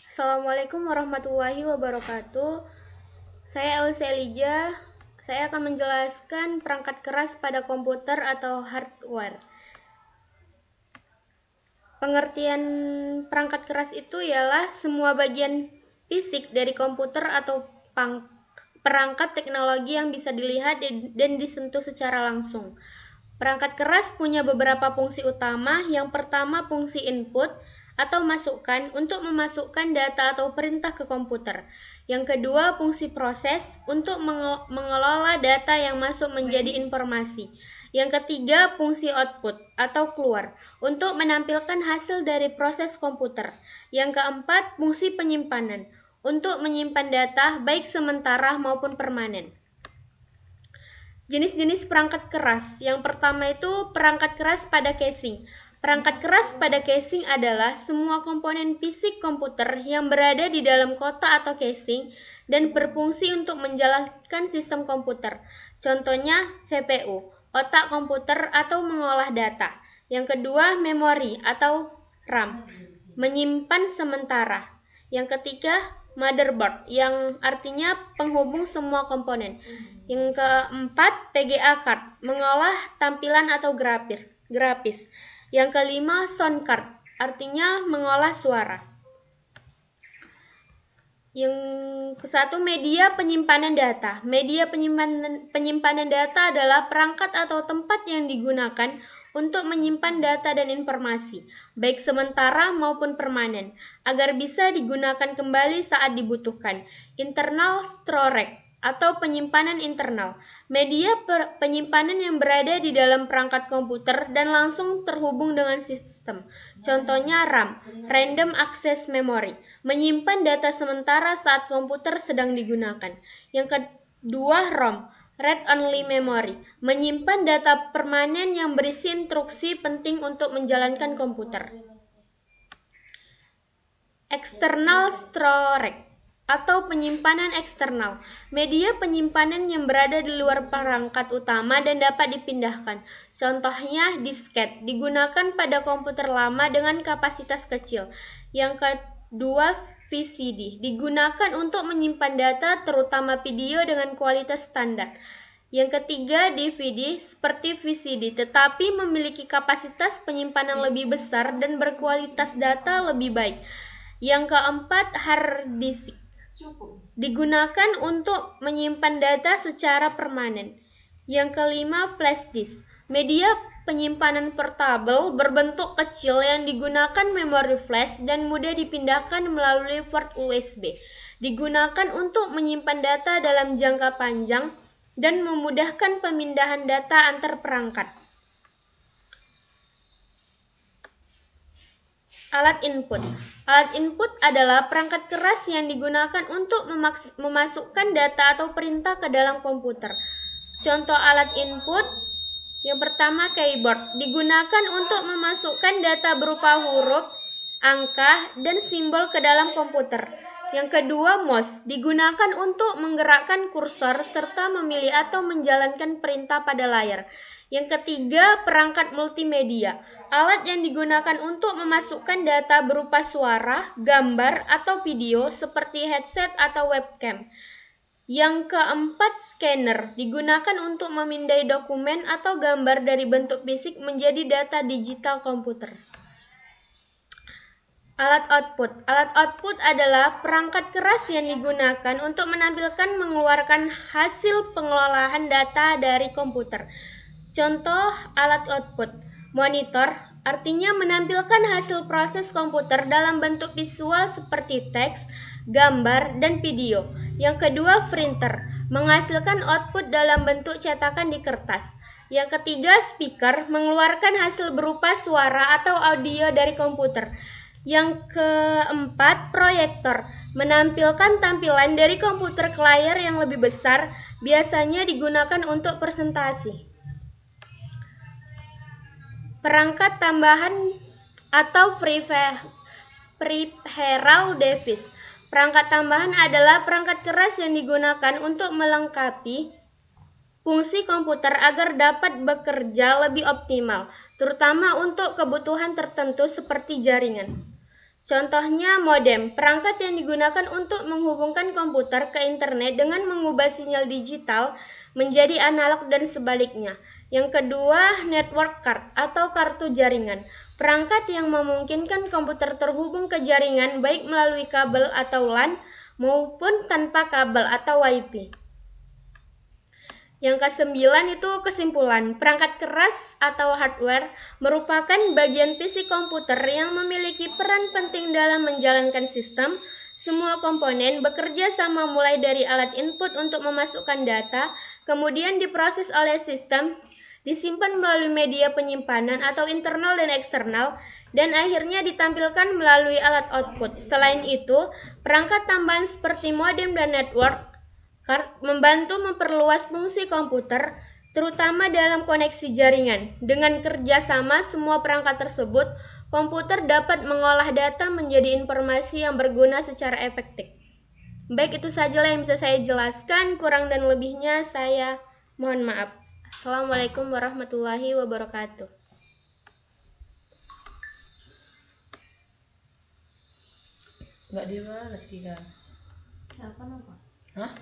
Assalamualaikum warahmatullahi wabarakatuh. Saya Elisa Elijah. Saya akan menjelaskan perangkat keras pada komputer atau hardware. Pengertian perangkat keras itu ialah semua bagian fisik dari komputer atau perangkat teknologi yang bisa dilihat dan disentuh secara langsung. Perangkat keras punya beberapa fungsi utama. Yang pertama, fungsi input atau masukan untuk memasukkan data atau perintah ke komputer. Yang kedua, fungsi proses untuk mengelola data yang masuk menjadi informasi. Yang ketiga, fungsi output atau keluar untuk menampilkan hasil dari proses komputer. Yang keempat, fungsi penyimpanan untuk menyimpan data baik sementara maupun permanen. Jenis-jenis perangkat keras. Yang pertama itu perangkat keras pada casing. Perangkat keras pada casing adalah semua komponen fisik komputer yang berada di dalam kotak atau casing dan berfungsi untuk menjalankan sistem komputer. Contohnya CPU, otak komputer atau mengolah data. Yang kedua, memori atau RAM, menyimpan sementara. Yang ketiga, motherboard, yang artinya penghubung semua komponen. Yang keempat, PGA card, mengolah tampilan atau grafis. Yang kelima, sound card, artinya mengolah suara. Yang kesatu, media penyimpanan data. Media penyimpanan data adalah perangkat atau tempat yang digunakan untuk menyimpan data dan informasi, baik sementara maupun permanen, agar bisa digunakan kembali saat dibutuhkan. Internal storage atau penyimpanan internal, media penyimpanan yang berada di dalam perangkat komputer dan langsung terhubung dengan sistem. Contohnya RAM, Random Access Memory, menyimpan data sementara saat komputer sedang digunakan. Yang kedua, ROM, Read Only Memory, menyimpan data permanen yang berisi instruksi penting untuk menjalankan komputer. External storage atau penyimpanan eksternal, media penyimpanan yang berada di luar perangkat utama dan dapat dipindahkan. Contohnya disket, digunakan pada komputer lama dengan kapasitas kecil. Yang kedua, VCD, digunakan untuk menyimpan data terutama video dengan kualitas standar. Yang ketiga, DVD seperti VCD tetapi memiliki kapasitas penyimpanan lebih besar dan berkualitas data lebih baik. Yang keempat, hard disk, digunakan untuk menyimpan data secara permanen. Yang kelima, flash disk, media penyimpanan portable berbentuk kecil yang digunakan memori flash dan mudah dipindahkan melalui port USB. Digunakan untuk menyimpan data dalam jangka panjang dan memudahkan pemindahan data antar perangkat. Alat input. Alat input adalah perangkat keras yang digunakan untuk memasukkan data atau perintah ke dalam komputer. Contoh alat input, yang pertama keyboard, digunakan untuk memasukkan data berupa huruf, angka, dan simbol ke dalam komputer. Yang kedua, mouse, digunakan untuk menggerakkan kursor serta memilih atau menjalankan perintah pada layar. Yang ketiga, perangkat multimedia, alat yang digunakan untuk memasukkan data berupa suara, gambar, atau video seperti headset atau webcam. Yang keempat, scanner, digunakan untuk memindai dokumen atau gambar dari bentuk fisik menjadi data digital komputer. Alat output. Alat output adalah perangkat keras yang digunakan untuk menampilkan mengeluarkan hasil pengolahan data dari komputer. Contoh alat output, monitor, artinya menampilkan hasil proses komputer dalam bentuk visual seperti teks, gambar, dan video. Yang kedua, printer, menghasilkan output dalam bentuk cetakan di kertas. Yang ketiga, speaker, mengeluarkan hasil berupa suara atau audio dari komputer. Yang keempat, proyektor, menampilkan tampilan dari komputer ke layar yang lebih besar, biasanya digunakan untuk presentasi. Perangkat tambahan atau peripheral device. Perangkat tambahan adalah perangkat keras yang digunakan untuk melengkapi fungsi komputer agar dapat bekerja lebih optimal, terutama untuk kebutuhan tertentu seperti jaringan. Contohnya modem, perangkat yang digunakan untuk menghubungkan komputer ke internet dengan mengubah sinyal digital menjadi analog dan sebaliknya. Yang kedua, network card atau kartu jaringan. Perangkat yang memungkinkan komputer terhubung ke jaringan baik melalui kabel atau LAN maupun tanpa kabel atau Wi-Fi. Yang kesembilan itu kesimpulan. Perangkat keras atau hardware merupakan bagian fisik komputer yang memiliki peran penting dalam menjalankan sistem. Semua komponen bekerja sama mulai dari alat input untuk memasukkan data, kemudian diproses oleh sistem, disimpan melalui media penyimpanan atau internal dan eksternal, dan akhirnya ditampilkan melalui alat output. Selain itu, perangkat tambahan seperti modem dan network membantu memperluas fungsi komputer, terutama dalam koneksi jaringan. Dengan kerjasama semua perangkat tersebut, komputer dapat mengolah data menjadi informasi yang berguna secara efektif. Baik, itu sajalah yang bisa saya jelaskan. Kurang dan lebihnya saya mohon maaf. Assalamualaikum warahmatullahi wabarakatuh. Nggak dibalas Kika. Apa? Hah?